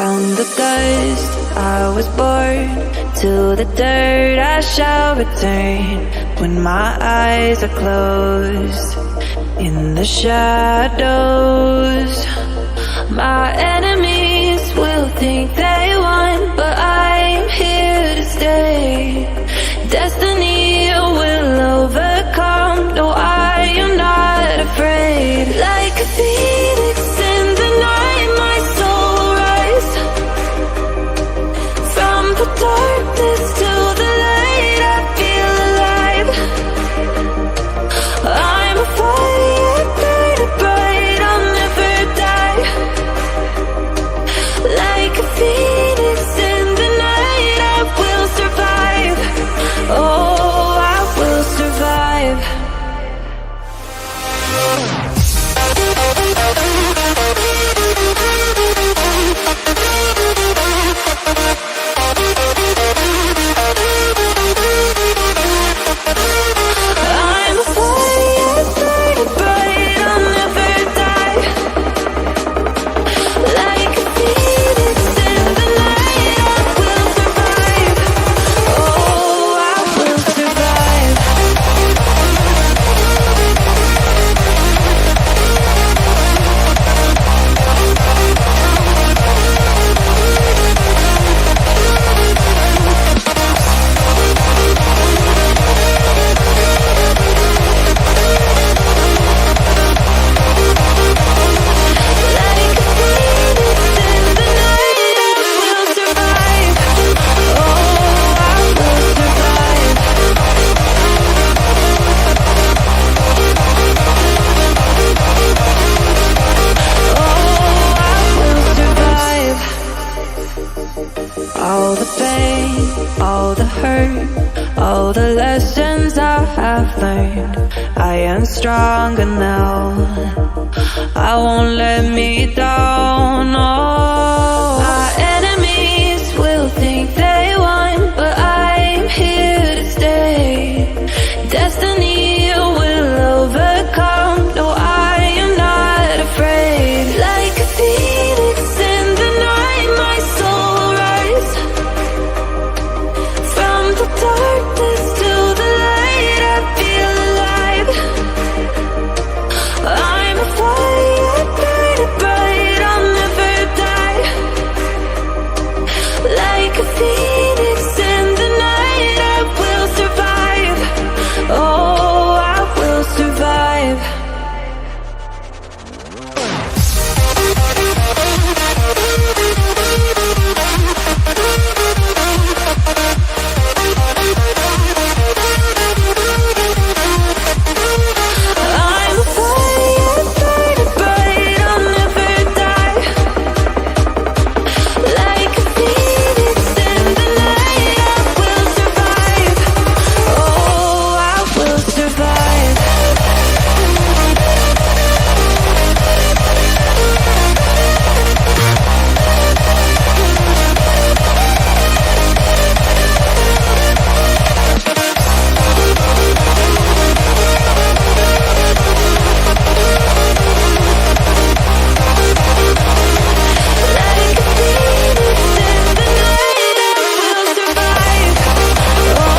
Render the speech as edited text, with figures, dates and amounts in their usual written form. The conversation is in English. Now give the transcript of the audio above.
From the dust I was born, to the dirt I shall return. When my eyes are closed, in the shadows, my enemies will think they won, but I'm here to stay. Destiny will overcome. No, I am not afraid. Like a phoenix in the night, my soul will rise. From the darkness to the light, I feel alive. I'm a fire burning bright, I'll never die. Like a phoenix in the night, I will survive. Oh, I will survive. I'm a fire burning bright, I'll never die. Like a phoenix in the night, I will survive. Oh, I will survive. Like a phoenix in the night, I will survive. Oh, I will survive. Oh, I will survive. All the pain, all the hurt, all the lessons I have learned, I am stronger now. I won't let me down.